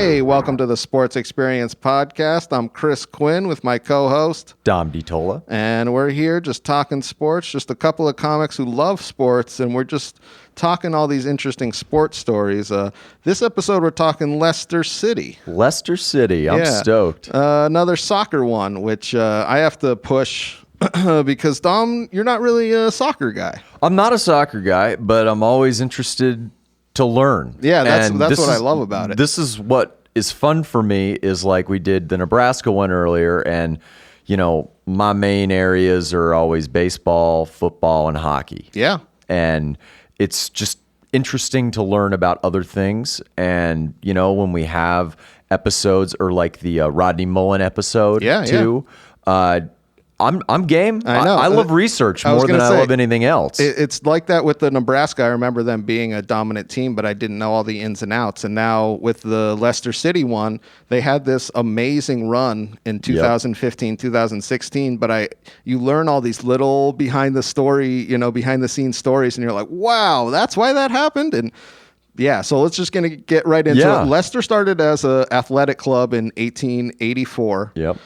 Hey, welcome to the Sports Experience Podcast. I'm Chris Quinn with my co-host, Dom DiTolla. And we're here just talking sports, just a couple of comics who love sports, and we're just talking all these interesting sports stories. This episode, we're talking Leicester City. Leicester City. I'm stoked. Another soccer one, which I have to push because, Dom, you're not really a soccer guy. I'm not a soccer guy, but I'm always interested to learn. Yeah, that's what I love about it. This is what is fun for me is like we did the Nebraska one earlier, and my main areas are always baseball, football, and hockey. Yeah. And it's just interesting to learn about other things. And when we have episodes or like the Rodney Mullen episode too. I'm game. I know. I love research more than I love anything else. It's like that with the Nebraska. I remember them being a dominant team, but I didn't know all the ins and outs. And now with the Leicester City one, they had this amazing run in 2015, 2016. But you learn all these little behind the scenes stories, and you're like, wow, that's why that happened. And yeah, so let's just gonna get right into it. Leicester started as an athletic club in 1884. Yep.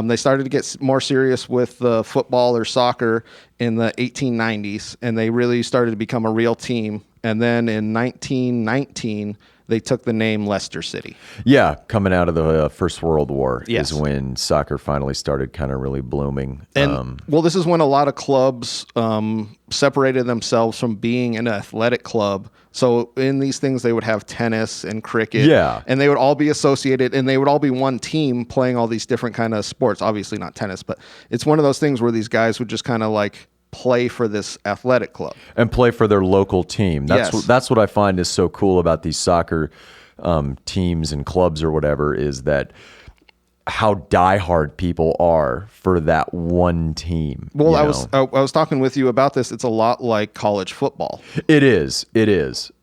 They started to get more serious with football or soccer in the 1890s, and they really started to become a real team. And then in 1919, they took the name Leicester City. Yeah, coming out of the First World War is when soccer finally started kind of really blooming. And this is when a lot of clubs separated themselves from being an athletic club. So in these things, they would have tennis and cricket. Yeah. And they would all be associated, and they would all be one team playing all these different kind of sports. Obviously not tennis, but it's one of those things where these guys would just kind of like play for this athletic club. And play for their local team. That's what I find is so cool about these soccer teams and clubs or whatever is that how diehard people are for that one team. Well, I was talking with you about this. It's a lot like college football. It is.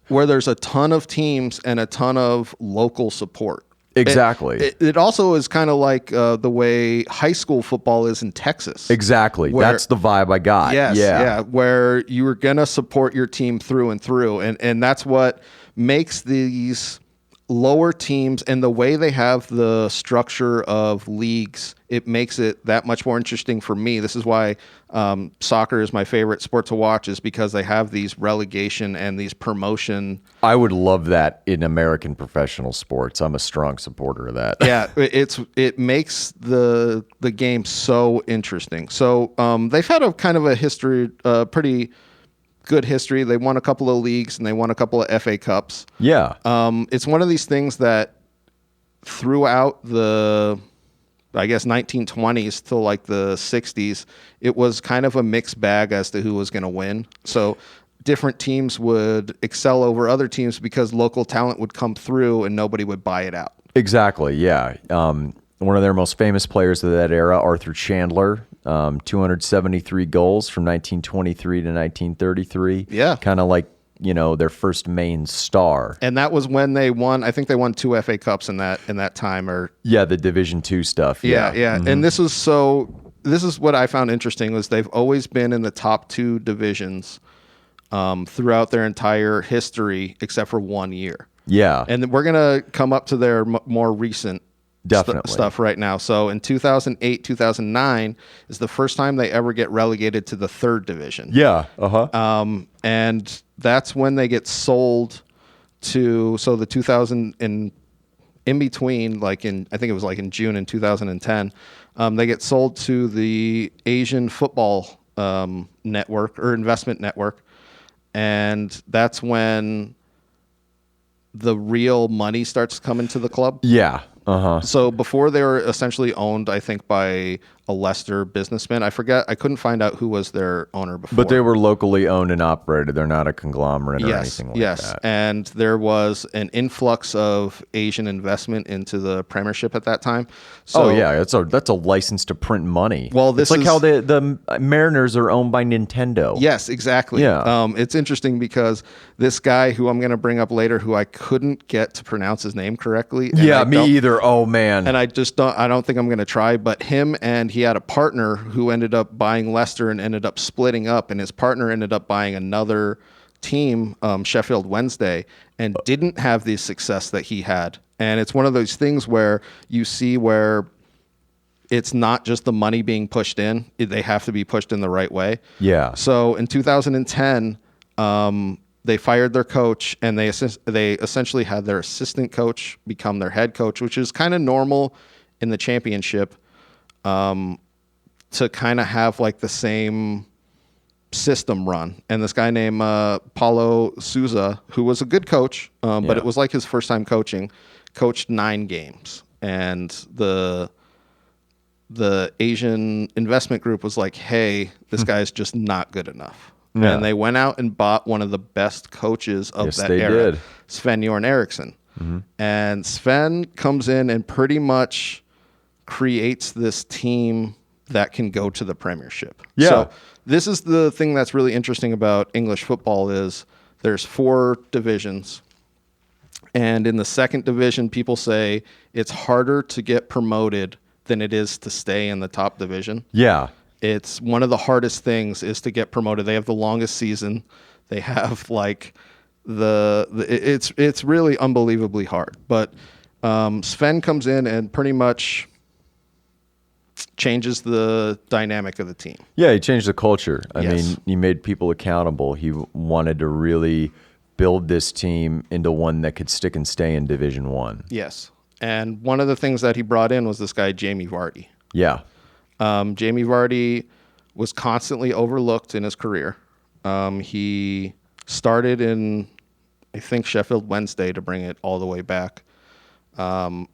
Where there's a ton of teams and a ton of local support. Exactly. It also is kind of like the way high school football is in Texas. Exactly. That's the vibe I got. Yes, yeah. Where you are going to support your team through and through. And that's what makes these lower teams and the way they have the structure of leagues, it makes it that much more interesting for me. This is why soccer is my favorite sport to watch, is because they have these relegation and these promotion. I would love that in American professional sports. I'm a strong supporter of that. Yeah, it makes the game so interesting. So they've had a kind of a history, pretty good history. They won a couple of leagues and they won a couple of FA Cups. Yeah. It's one of these things that throughout the, I guess, 1920s till like the 60s, it was kind of a mixed bag as to who was going to win. So different teams would excel over other teams because local talent would come through and nobody would buy it out. Exactly. Yeah. One of their most famous players of that era, Arthur Chandler, 273 goals from 1923 to 1933. Yeah. Kind of like, their first main star. And that was when they won, I think they won 2 FA Cups in that time. Yeah, the Division II stuff. Yeah. Mm-hmm. And this is what I found interesting was they've always been in the top 2 divisions throughout their entire history, except for 1 year. Yeah. And we're going to come up to their more recent stuff right now. So in 2008, 2009 is the first time they ever get relegated to the 3rd division. Yeah. Uh-huh. And that's when they get sold to, so the 2000 in between, I think it was like in June in 2010, they get sold to the Asian Football Network or Investment Network. And that's when the real money starts coming to the club. Yeah. Uh-huh. So before they were essentially owned, I think, by a Leicester businessman. I forget. I couldn't find out who was their owner before. But they were locally owned and operated. They're not a conglomerate or anything like that. Yes, and there was an influx of Asian investment into the Premiership at that time. So, that's a license to print money. Well, it's like how the Mariners are owned by Nintendo. Yes, exactly. Yeah. It's interesting because this guy who I'm going to bring up later, who I couldn't get to pronounce his name correctly. Yeah, me either. Oh man. And I don't think I'm going to try. But him and he had a partner who ended up buying Leicester and ended up splitting up, and his partner ended up buying another team, Sheffield Wednesday, and didn't have the success that he had And it's one of those things where you see where it's not just the money being pushed in. They have to be pushed in the right way. Yeah. So in 2010, they fired their coach, and they essentially had their assistant coach become their head coach, which is kind of normal in the championship, to kind of have like the same system run. And this guy named Paulo Souza, who was a good coach, but it was like his first time coaching, coached 9 games. And the Asian investment group was like, hey, this guy's just not good enough. Yeah. And they went out and bought one of the best coaches of that era, Sven-Göran Eriksson. Mm-hmm. And Sven comes in and pretty much creates this team that can go to the Premiership. Yeah. So this is the thing that's really interesting about English football is there's 4 divisions. And in the second division, people say it's harder to get promoted than it is to stay in the top division. Yeah. It's one of the hardest things is to get promoted. They have the longest season. They have like it's really unbelievably hard. But Sven comes in and pretty much changes the dynamic of the team. Yeah, he changed the culture. I mean, he made people accountable. He wanted to really build this team into one that could stick and stay in Division 1. Yes. And one of the things that he brought in was this guy, Jamie Vardy. Yeah. Jamie Vardy was constantly overlooked in his career. He started in, I think, Sheffield Wednesday to bring it all the way back.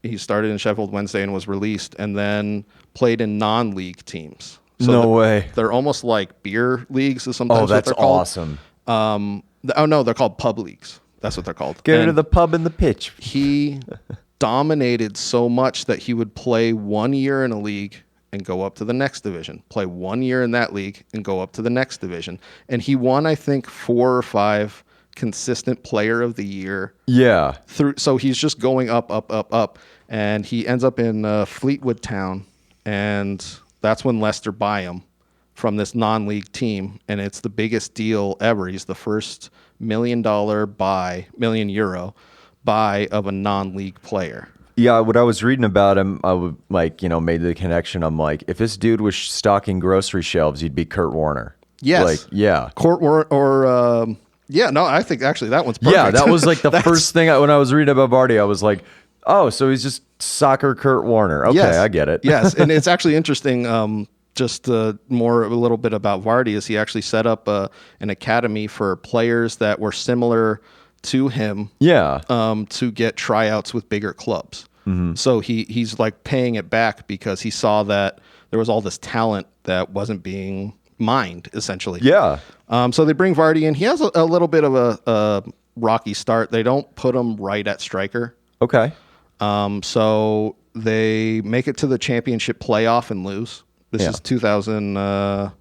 He started in Sheffield Wednesday and was released, and then played in non-league teams. So no way. They're almost like beer leagues is sometimes that's what they're called. Awesome. No, they're called pub leagues. That's what they're called. Get into the pub and the pitch. He dominated so much that he would play 1 year in a league and go up to the next division, play 1 year in that league and go up to the next division. And he won, I think, 4 or 5 consistent player of the year. Yeah. So he's just going up, up, up, up. And he ends up in Fleetwood Town. And that's when Leicester buy him from this non-league team. And it's the biggest deal ever. He's the first $1 million euro buy of a non-league player. Yeah, what I was reading about him, I would made the connection. I'm like, if this dude was stocking grocery shelves, he'd be Kurt Warner. Yes. Kurt Warner I think actually that one's perfect. Yeah, that was like the first thing when I was reading about Vardy, I was like, oh, so he's just soccer Kurt Warner. Okay, yes. I get it. Yes, and it's actually interesting. Just a little bit about Vardy is he actually set up an academy for players that were similar to him. Yeah. To get tryouts with bigger clubs. Mm-hmm. So he's like paying it back because he saw that there was all this talent that wasn't being mined, essentially. Yeah. So they bring Vardy in. He has a little bit of a rocky start. They don't put him right at striker. Okay. So they make it to the championship playoff and lose. This is 2012-13.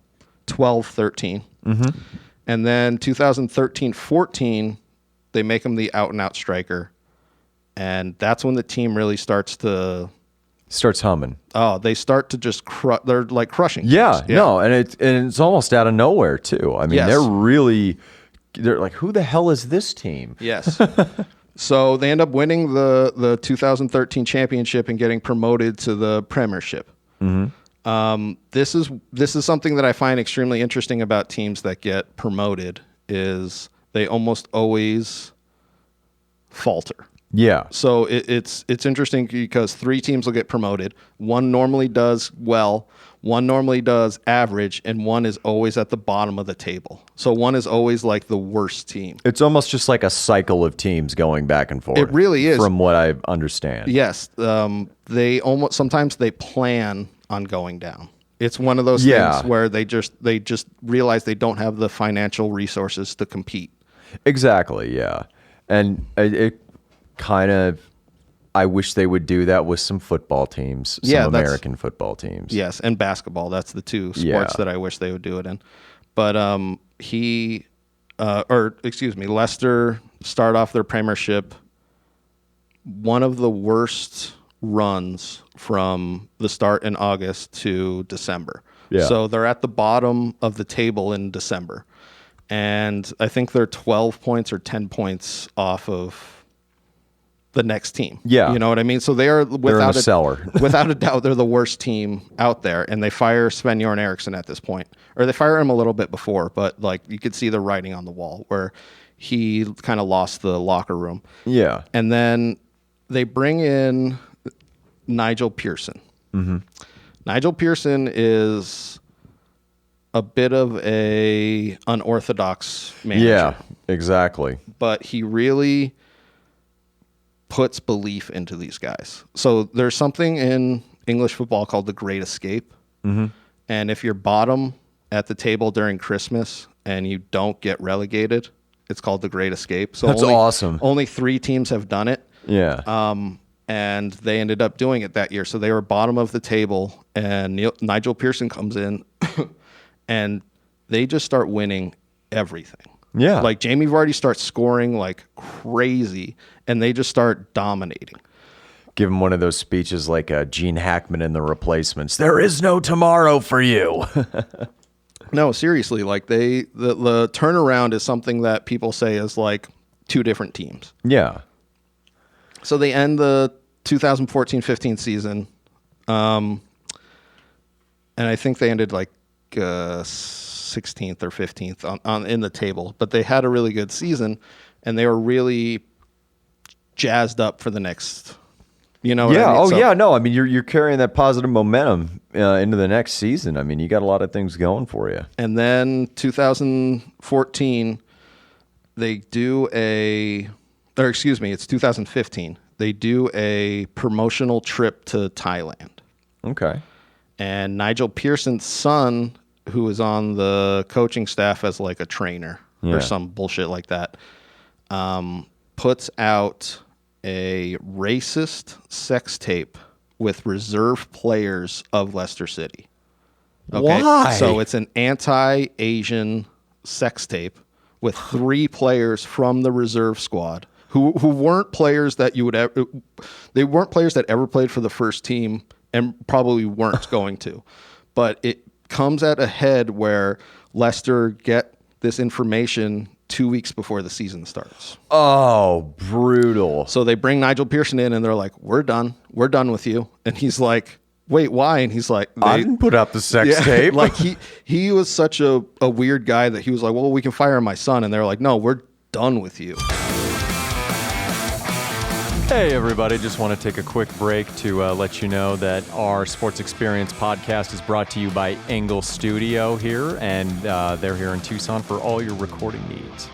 Mm-hmm. And then 2013-14, they make him the out-and-out striker. And that's when the team really starts humming. Oh, they start to just they're like crushing. Yeah, no, and it's almost out of nowhere too. I mean, they're like, who the hell is this team? Yes. So they end up winning the 2013 championship and getting promoted to the Premiership. Mm-hmm. This is something that I find extremely interesting about teams that get promoted is they almost always falter. Yeah. So it's interesting because 3 teams will get promoted. One normally does well, one normally does average, and one is always at the bottom of the table. So one is always like the worst team. It's almost just like a cycle of teams going back and forth. It really is. From what I understand. Yes. Sometimes they plan on going down. It's one of those things where they just realize they don't have the financial resources to compete. Exactly, yeah. And it kind of, I wish they would do that with some football teams, some American football teams. Yes, and basketball. That's the 2 sports that I wish they would do it in. But Leicester start off their Premiership, one of the worst runs from the start in August to December. Yeah. So they're at the bottom of the table in December. And I think they're 12 points or 10 points off of the next team. Yeah. You know what I mean? So they are without cellar. without a doubt, they're the worst team out there. And they fire Sven-Göran Eriksson at this point. Or they fire him a little bit before, but like you could see the writing on the wall where he kind of lost the locker room. Yeah. And then they bring in Nigel Pearson. Mm-hmm. Nigel Pearson is a bit of a unorthodox manager. Yeah, exactly. But he really puts belief into these guys. So there's something in English football called the Great Escape. Mm-hmm. And if you're bottom at the table during Christmas and you don't get relegated, it's called the Great Escape. So that's awesome. Only 3 teams have done it. Yeah. And they ended up doing it that year. So they were bottom of the table, and Nigel Pearson comes in, and they just start winning everything. Yeah. Like Jamie Vardy starts scoring like crazy, and they just start dominating. Give him one of those speeches like Gene Hackman in The Replacements. There is no tomorrow for you. No, seriously. Like the turnaround is something that people say is like 2 different teams. Yeah. So they end the 2014-15 season, and I think they ended like 16th or 15th on in the table. But they had a really good season, and they were really jazzed up for the next. You know what I mean? Oh, yeah. No, I mean, you're carrying that positive momentum into the next season. I mean, you got a lot of things going for you. And then 2014, they do it's 2015. They do a promotional trip to Thailand. Okay. And Nigel Pearson's son, who is on the coaching staff as like a trainer or some bullshit like that, puts out a racist sex tape with reserve players of Leicester City. Okay? Why? So it's an anti-Asian sex tape with 3 players from the reserve squad who weren't players that you would ever. They weren't players that ever played for the first team and probably weren't going to. But it comes at a head where Leicester get this information 2 weeks before the season starts. Oh, brutal. So they bring Nigel Pearson in and they're like, we're done with you. And he's like, wait, why? And he's like, I didn't put out the sex tape. Like he was such a weird guy that he was like, well, we can fire my son. And they're like, no, we're done with you. Hey, everybody. Just want to take a quick break to let you know that our Sports Experience podcast is brought to you by Engle Studio here, and they're here in Tucson for all your recording needs.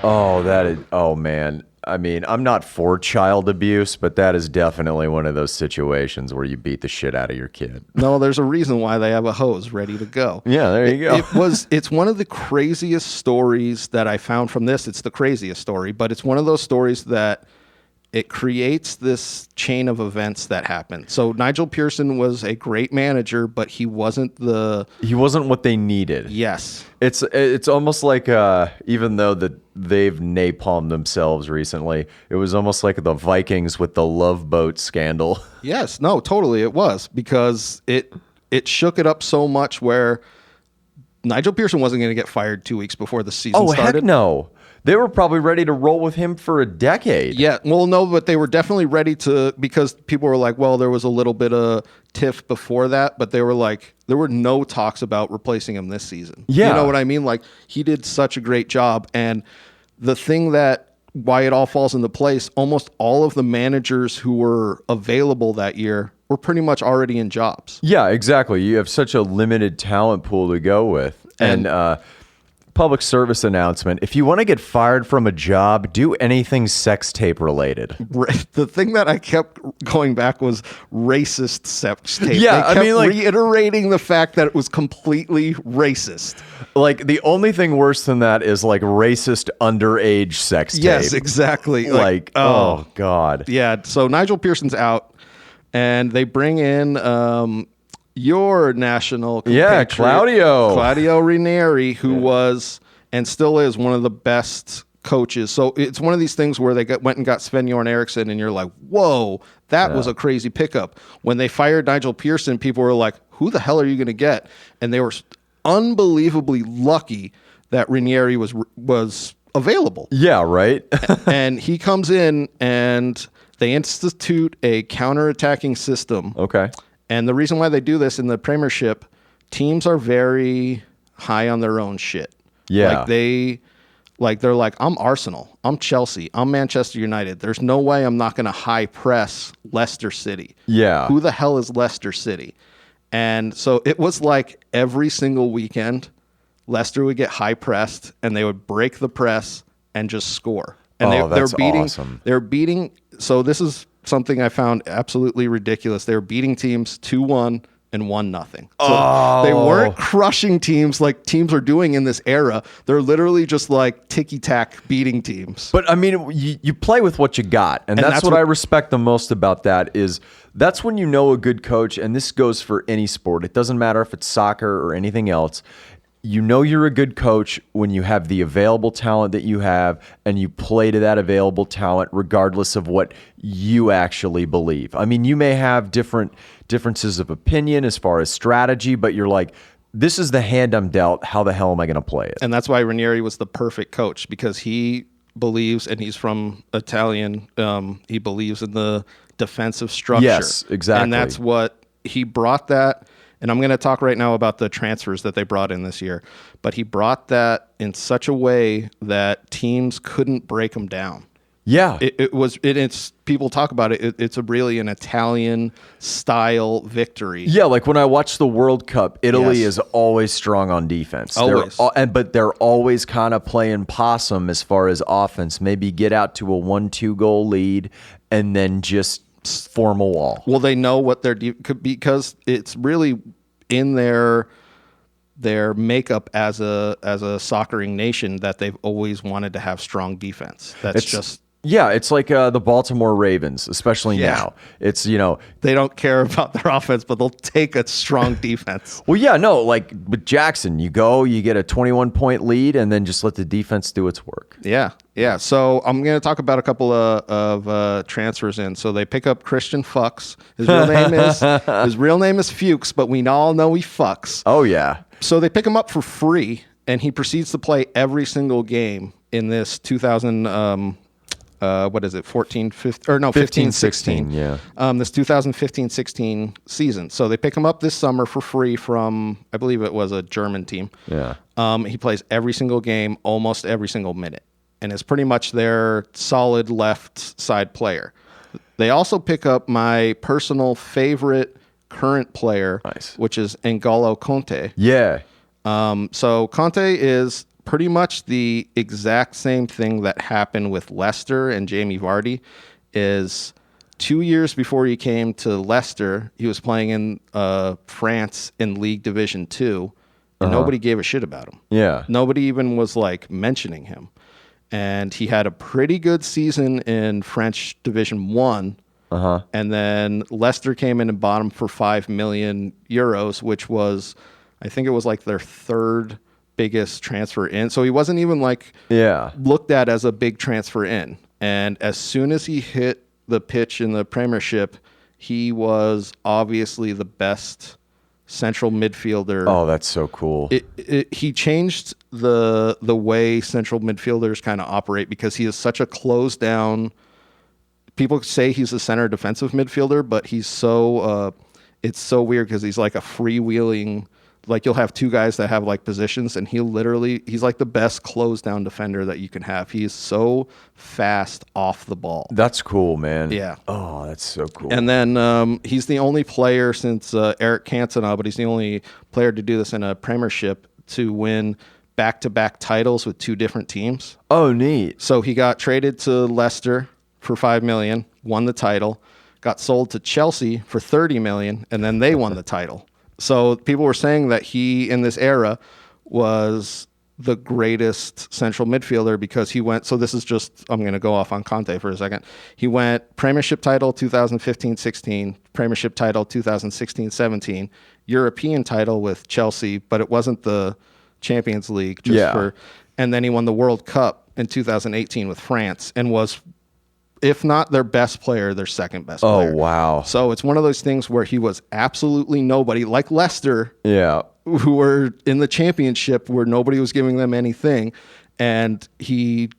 Oh, man. I mean, I'm not for child abuse, but that is definitely one of those situations where you beat the shit out of your kid. No, there's a reason why they have a hose ready to go. Yeah, there you go. It's one of the craziest stories that I found from this. It's the craziest story, but it's one of those stories that it creates this chain of events that happen. So Nigel Pearson was a great manager, but he wasn't what they needed. Yes. It's almost like even though they've napalmed themselves recently, it was almost like the Vikings with the Love Boat scandal. Yes, no, totally it was, because it shook it up so much where Nigel Pearson wasn't going to get fired 2 weeks before the season started. Oh, heck no. They were probably ready to roll with him for a decade. Yeah, well, no, but they were definitely ready to, because people were like, well, there was a little bit of tiff before that, but they were like, there were no talks about replacing him this season. Yeah. You know what I mean? Like, he did such a great job. And the thing why it all falls into place, almost all of the managers who were available that year were pretty much already in jobs. Yeah, exactly. You have such a limited talent pool to go with. And public service announcement: if you want to get fired from a job, do anything sex tape related. The thing that I kept going back was racist sex tape. Yeah, they kept reiterating the fact that it was completely racist. Like, the only thing worse than that is like racist underage sex tape. Yes, exactly. Like oh God. Yeah. So Nigel Pearson's out, and they bring in your national compatriot, Claudio Ranieri, who was and still is one of the best coaches. So it's one of these things where they went and got Sven-Göran Eriksson, and you're like, whoa, that was a crazy pickup. When they fired Nigel Pearson, people were like, who the hell are you going to get? And they were unbelievably lucky that Ranieri was available. Yeah, right. And he comes in and they institute a counterattacking system. Okay. And the reason why they do this in the Premiership, teams are very high on their own shit. Yeah. They're like, I'm Arsenal, I'm Chelsea, I'm Manchester United. There's no way I'm not going to high press Leicester City. Yeah. Who the hell is Leicester City? And so it was like every single weekend, Leicester would get high pressed and they would break the press and just score. And that's awesome. They're beating. So this is something I found absolutely ridiculous. They were beating teams 2-1 and 1-0. So they weren't crushing teams like teams are doing in this era. They're literally just like ticky-tack beating teams. But I mean, you play with what you got. And that's what I respect the most about that is that's when you know a good coach, and this goes for any sport. It doesn't matter if it's soccer or anything else. You know you're a good coach when you have the available talent that you have and you play to that available talent regardless of what you actually believe. I mean, you may have differences of opinion as far as strategy, but you're like, this is the hand I'm dealt. How the hell am I going to play it? And that's why Ranieri was the perfect coach, because he believes, and he's from Italian, he believes in the defensive structure. Yes, exactly. And that's what he brought that. And I'm going to talk right now about the transfers that they brought in this year. But he brought that in such a way that teams couldn't break him down. Yeah. It's people talk about it. It's really an Italian style victory. Yeah, like when I watch the World Cup, Italy is always strong on defense. Always. But they're always kind of playing possum as far as offense. Maybe get out to a 1-2 goal lead and then just form a wall. Well, they know what they're because it's really in their makeup as a soccering nation that they've always wanted to have strong defense. It's like the Baltimore Ravens, especially now. It's, they don't care about their offense, but they'll take a strong defense. Well, yeah, no, like with Jackson, you get a 21-point lead and then just let the defense do its work. Yeah. Yeah. So I'm going to talk about a couple of transfers in. So they pick up Christian Fuchs. His real name is Fuchs, but we all know he fucks. Oh, yeah. So they pick him up for free, and he proceeds to play every single game in this 15, 16. Yeah. This 2015-16 season. So they pick him up this summer for free from, I believe it was a German team. Yeah. He plays every single game, almost every single minute, and is pretty much their solid left side player. They also pick up my personal favorite current player, which is N'Golo Conte. Yeah. So Conte is pretty much the exact same thing that happened with Leicester and Jamie Vardy. Is 2 years before he came to Leicester, he was playing in France in League Division 2, and nobody gave a shit about him. Yeah. Nobody even was like mentioning him. And he had a pretty good season in French Division 1. And then Leicester came in and bought him for €5 million, which was, I think it was like their third biggest transfer in. So he wasn't even looked at as a big transfer in. And as soon as he hit the pitch in the Premiership, he was obviously the best central midfielder. Oh, that's so cool. He changed the way central midfielders kind of operate, because he is such a closed down. People say he's a center defensive midfielder, but he's so it's so weird because he's like a freewheeling. Like you'll have two guys that have like positions, and he's like the best closed down defender that you can have. He is so fast off the ball. That's cool, man. Yeah. Oh, that's so cool. And then he's the only player since Eric Cantona, but he's the only player to do this in a Premiership to win back-to-back titles with two different teams. Oh, neat. So he got traded to Leicester for $5 million, won the title, got sold to Chelsea for $30 million, and then they won the title. So people were saying that he, in this era, was the greatest central midfielder because he went, so this is just, I'm going to go off on Conte for a second. He went Premiership title 2015-16, Premiership title 2016-17, European title with Chelsea, but it wasn't the Champions League. And then he won the World Cup in 2018 with France and was, if not their best player, their second best player. Oh, wow. So it's one of those things where he was absolutely nobody, like Leicester, yeah, who were in the Championship where nobody was giving them anything. and he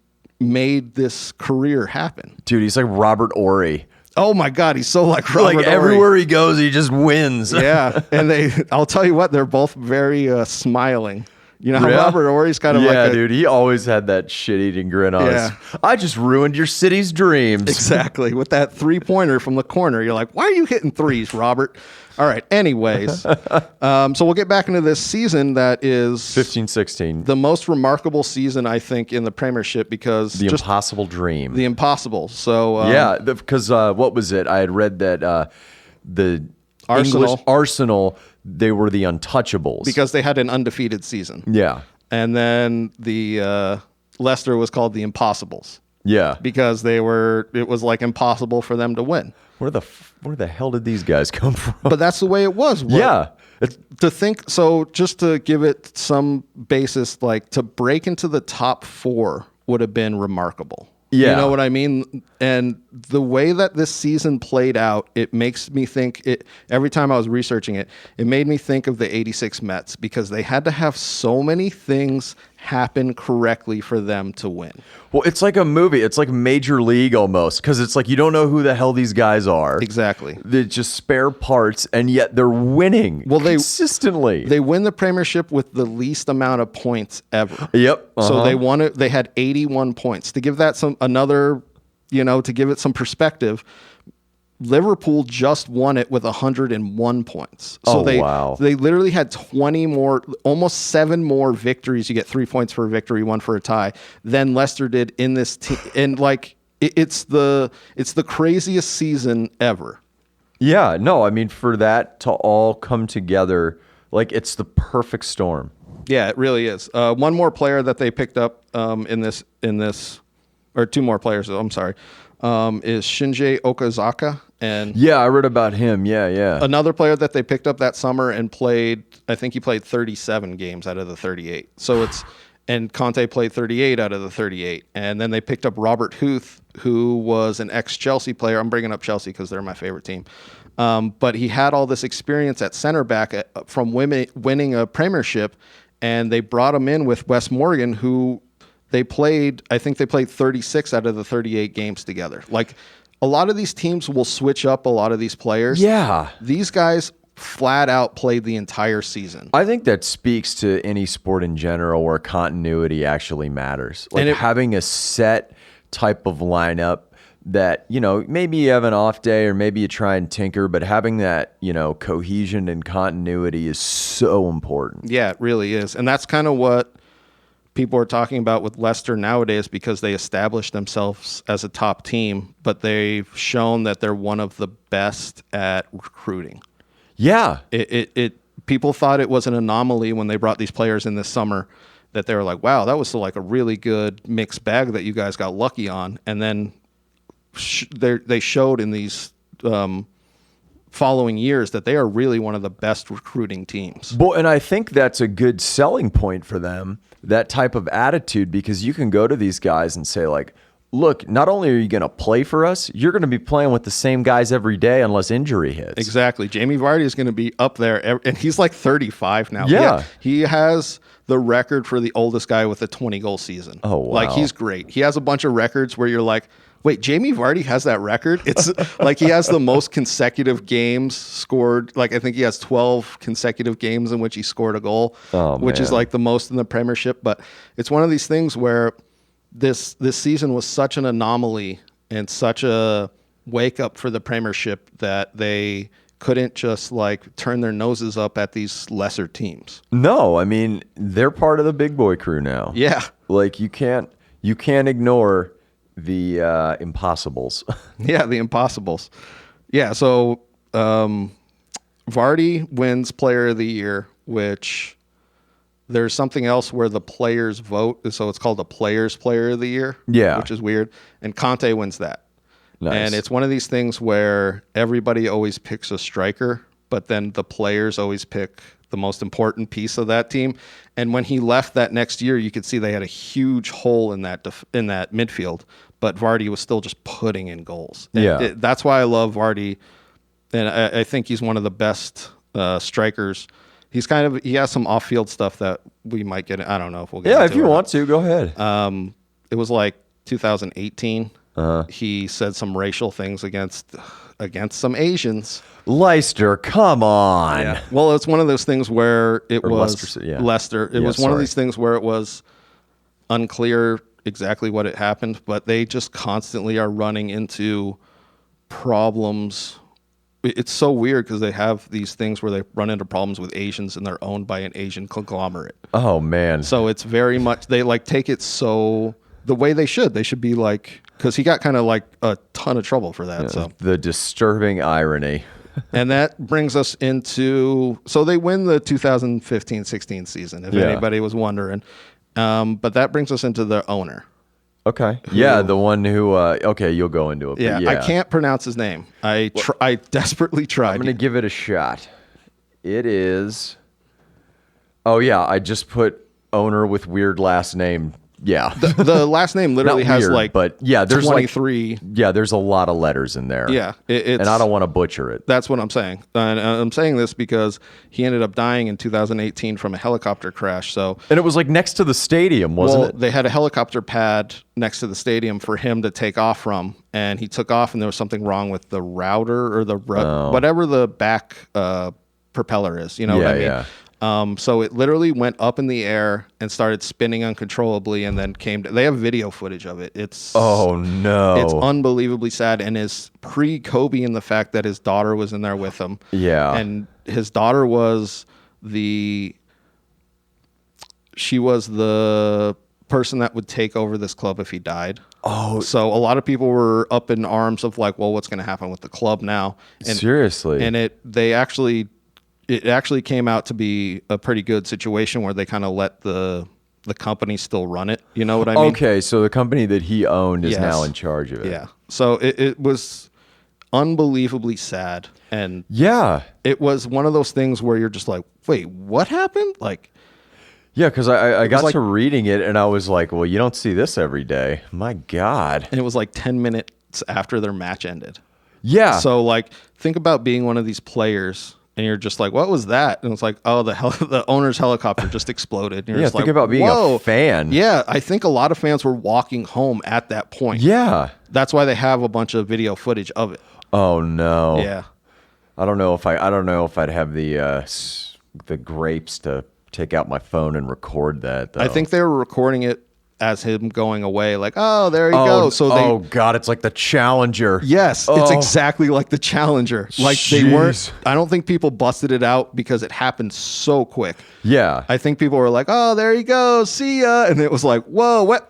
made this career happen. Dude, he's like Robert Ory. Oh my God, he's so like Robert Like Ory. everywhere he goes, he just wins. Yeah, and I'll tell you what, they're both very smiling. You know how Yeah. Robert Ory's kind of Yeah, dude, he always had that shit-eating grin on his. I just ruined your city's dreams. Exactly, with that 3-pointer from the corner. You're like, why are you hitting threes, Robert? All right, anyways. So we'll get back into this season that is 15-16. the most remarkable season, I think, in the Premiership because The impossible dream. The impossible. So yeah, because what was it? I had read that the English Arsenal, they were the untouchables. Because they had an undefeated season. Yeah. And then the Leicester was called the Impossibles. Yeah. Because it was like impossible for them to win. Where the hell did these guys come from? But that's the way it was. Yeah. To think, so just to give it some basis, like to break into the top 4 would have been remarkable. Yeah. You know what I mean? And the way that this season played out, it makes me think, every time I was researching it, it made me think of the 86 Mets because they had to have so many things happen correctly for them to win. Well, it's like a movie. It's like Major League almost because it's like you don't know who the hell these guys are. Exactly. They're just spare parts, and yet they're winning consistently. They win the Premiership with the least amount of points ever. Yep. So they won it. They had 81 points. To give that to give it some perspective, Liverpool just won it with 101 points. So they literally had 20 more, almost 7 more victories. You get 3 points for a victory, 1 for a tie, than Leicester did in this team. And like it's the craziest season ever. Yeah, no, I mean for that to all come together, like it's the perfect storm. Yeah, it really is. One more player that they picked up in this, or 2 more players. I'm sorry, is Shinji Okazaki. And yeah, I read about him. Yeah. Another player that they picked up that summer and played, I think he played 37 games out of the 38. And Conte played 38 out of the 38. And then they picked up Robert Huth, who was an ex-Chelsea player. I'm bringing up Chelsea because they're my favorite team. But he had all this experience at center back from winning a Premiership, and they brought him in with Wes Morgan, who I think they played 36 out of the 38 games together. Like, a lot of these teams will switch up a lot of these players. Yeah. These guys flat out played the entire season. I think that speaks to any sport in general where continuity actually matters. Like having a set type of lineup that, maybe you have an off day or maybe you try and tinker, but having that, cohesion and continuity is so important. Yeah, it really is. And that's kind of what people are talking about with Leicester nowadays because they established themselves as a top team, but they've shown that they're one of the best at recruiting. Yeah. People thought it was an anomaly when they brought these players in this summer that they were like, wow, that was like a really good mixed bag that you guys got lucky on. And then they showed in these following years that they are really one of the best recruiting teams. Well, and I think that's a good selling point for them, that type of attitude, because you can go to these guys and say like, look, not only are you going to play for us, you're going to be playing with the same guys every day unless injury hits. Exactly. Jamie Vardy is going to be up there, and he's like 35 now. Yeah. He has the record for the oldest guy with a 20-goal season. Oh, wow. Like, he's great. He has a bunch of records where you're like, wait, Jamie Vardy has that record? It's like he has the most consecutive games scored. Like, I think he has 12 consecutive games in which he scored a goal, which is like the most in the Premiership. But it's one of these things where this season was such an anomaly and such a wake up for the Premiership that they couldn't just like turn their noses up at these lesser teams. No, I mean, they're part of the big boy crew now. Yeah. Like you can't ignore the impossibles. Yeah, the impossibles. Yeah, so Vardy wins Player of the Year, which there's something else where the players vote, so it's called the Players' Player of the Year. Yeah. Which is weird. And Conte wins that. Nice. And it's one of these things where everybody always picks a striker, but then the players always pick the most important piece of that team. And when he left that next year, you could see they had a huge hole in that midfield, but Vardy was still just putting in goals. And that's why I love Vardy, and I think he's one of the best strikers he has some off-field stuff that we might get. I don't know if we'll get. Yeah, into if you want to, go ahead. It was like 2018. He said some racial things against some Asians. Leicester, come on. Yeah. Well, it's one of those things where it was Leicester. Yeah. Leicester. It was one of these things where it was unclear exactly what had happened, but they just constantly are running into problems. It's so weird because they have these things where they run into problems with Asians and they're owned by an Asian conglomerate. Oh, man. So it's very much, they like take it so the way they should. They should be like, because he got kind of like a ton of trouble for that. So the disturbing irony. And that brings us into, so they win the 2015-16 season, if anybody was wondering. But that brings us into the owner. Okay. Yeah, the one who, okay, you'll go into it. Yeah, I can't pronounce his name. I desperately tried. I'm going to give it a shot. It is, oh yeah, I just put owner with weird last name. Yeah. The last name literally has weird, like, but yeah, there's 23. Like, yeah, there's a lot of letters in there. Yeah. And I don't want to butcher it. That's what I'm saying. And I'm saying this because he ended up dying in 2018 from a helicopter crash. So, and it was like next to the stadium, wasn't it? They had a helicopter pad next to the stadium for him to take off from. And he took off and there was something wrong with the router or whatever the back propeller is. You know what I mean? Yeah. So it literally went up in the air and started spinning uncontrollably, and then they have video footage of it. It's it's unbelievably sad, and is pre-Kobe in the fact that his daughter was in there with him. Yeah, and his daughter was she was the person that would take over this club if he died. Oh, so a lot of people were up in arms of like, well, what's going to happen with the club now? And, seriously, and it actually came out to be a pretty good situation where they kind of let the company still run it. You know what I mean? Okay, so the company that he owned is now in charge of it. Yeah. So it was unbelievably sad. And yeah, it was one of those things where you're just like, wait, what happened? Like, yeah, because I got to reading it and I was like, well, you don't see this every day. My God. And it was like 10 minutes after their match ended. Yeah. So like, think about being one of these players. And you're just like, what was that? And it's like, oh, the owner's helicopter just exploded. And you're just think like, about being a fan. Yeah, I think a lot of fans were walking home at that point. Yeah. That's why they have a bunch of video footage of it. Oh no. Yeah. I don't know if I'd have the grapes to take out my phone and record that, though. I think they were recording it as him going away, like, oh, there you go. So God, it's like the Challenger. Yes, it's exactly like the Challenger. Like Jeez. They weren't. I don't think people busted it out because it happened so quick. Yeah, I think people were like, oh, there you go, see ya, and it was like, whoa, what?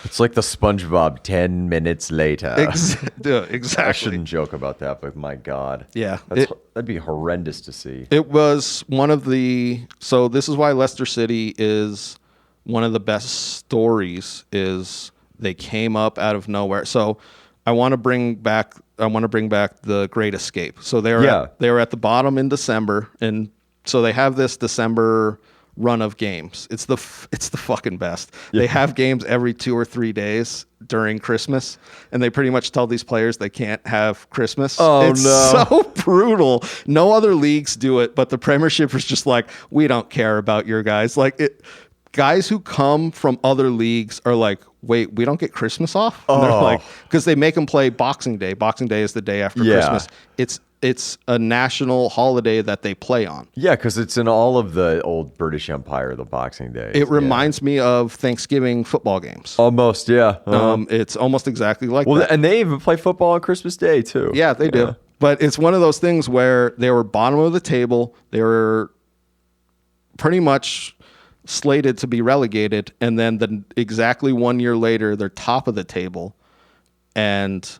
It's like the SpongeBob 10 minutes later. Exactly. I shouldn't joke about that, but my God. Yeah, that'd be horrendous to see. It was one of the. So this is why Leicester City is. One of the best stories is they came up out of nowhere. So I want to bring back the Great Escape. So they were at the bottom in December, and so they have this December run of games. It's the fucking best. Yeah. They have games every 2 or 3 days during Christmas, and they pretty much tell these players they can't have Christmas. It's so brutal. No other leagues do it, but the Premiership is just like, we don't care about your guys. Like it. Guys who come from other leagues are like, wait, we don't get Christmas off? And they're like, because they make them play Boxing Day. Boxing Day is the day after Christmas. It's a national holiday that they play on. Yeah, because it's in all of the old British Empire, the Boxing Day. It reminds me of Thanksgiving football games. Almost, yeah. It's almost exactly like that. And they even play football on Christmas Day, too. Yeah, they do. But it's one of those things where they were bottom of the table. They were pretty much slated to be relegated, and then exactly 1 year later they're top of the table, and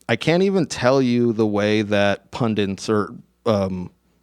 I can't even tell you the way that pundits or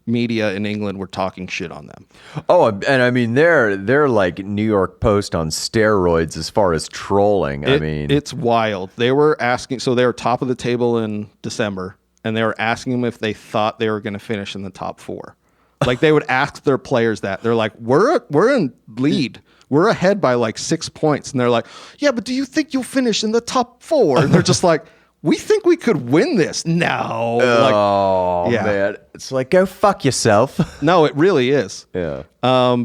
media in England were talking shit on them. Oh, and I mean they're like New York Post on steroids as far as trolling. It's wild. They were asking, so they were top of the table in December, and they were asking them if they thought they were going to finish in the top 4. Like they would ask their players that. They're like, we're in lead. We're ahead by like 6 points. And they're like, yeah, but do you think you'll finish in the top 4? And they're just like, we think we could win this. No. Man. It's like, go fuck yourself. No, it really is. Yeah.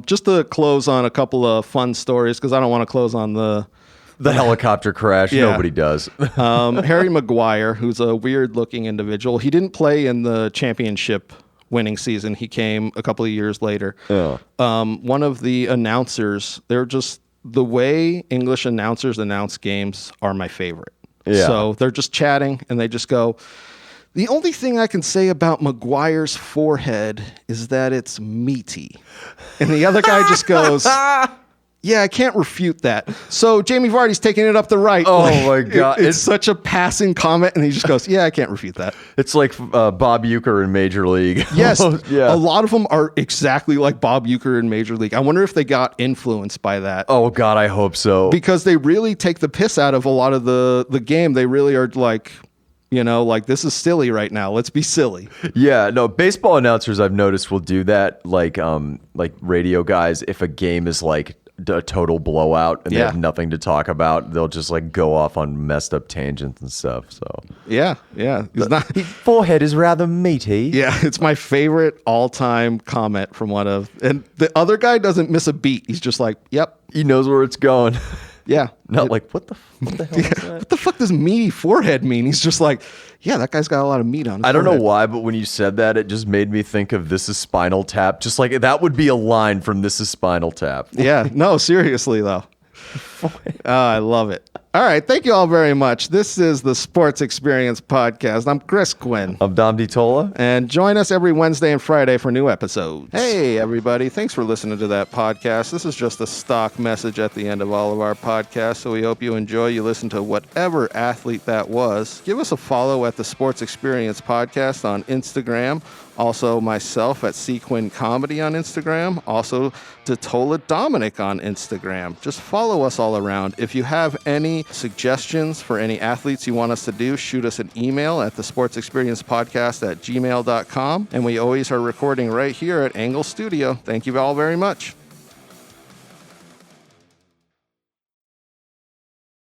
Just to close on a couple of fun stories, because I don't want to close on the helicopter crash. Yeah. Nobody does. Harry Maguire, who's a weird-looking individual. He didn't play in the championship winning season. He came a couple of years later. Yeah. One of the announcers, they're just, the way English announcers announce games are my favorite. Yeah. So they're just chatting, and they just go, the only thing I can say about Maguire's forehead is that it's meaty. And the other guy just goes, yeah, I can't refute that. So Jamie Vardy's taking it up the right. Oh, my God. It's such a passing comment, and he just goes, yeah, I can't refute that. It's like Bob Uecker in Major League. Yes. Yeah. A lot of them are exactly like Bob Uecker in Major League. I wonder if they got influenced by that. Oh, God, I hope so. Because they really take the piss out of a lot of the game. They really are like, like, this is silly right now. Let's be silly. Yeah, no, baseball announcers I've noticed will do that, like radio guys, if a game is like a total blowout and they have nothing to talk about, they'll just like go off on messed up tangents and stuff. So yeah. His forehead is rather meaty. Yeah, it's my favorite all-time comment from and the other guy doesn't miss a beat. He's just like, yep. He knows where it's going. Yeah. Not like, what the hell is that? What the fuck does meaty forehead mean? He's just like, yeah, that guy's got a lot of meat on his I don't know forehead. why, but when you said that, it just made me think of This Is Spinal Tap. Just like, that would be a line from This Is Spinal Tap. Yeah, no, seriously, though. I love it. All right, thank you all very much. This is the Sports Experience Podcast. I'm Chris Quinn. I'm Dom DiTolla. And join us every Wednesday and Friday for new episodes. Hey, everybody. Thanks for listening to that podcast. This is just a stock message at the end of all of our podcasts, so we hope you enjoy. You listen to whatever athlete that was. Give us a follow at the Sports Experience Podcast on Instagram. Also, myself at C. Quinn Comedy on Instagram. Also, DiTolla Dominic on Instagram. Just follow us all around. If you have any suggestions for any athletes you want us to do, shoot us an email at thesportsexperiencepodcast@gmail.com. And we always are recording right here at Engle Studio. Thank you all very much.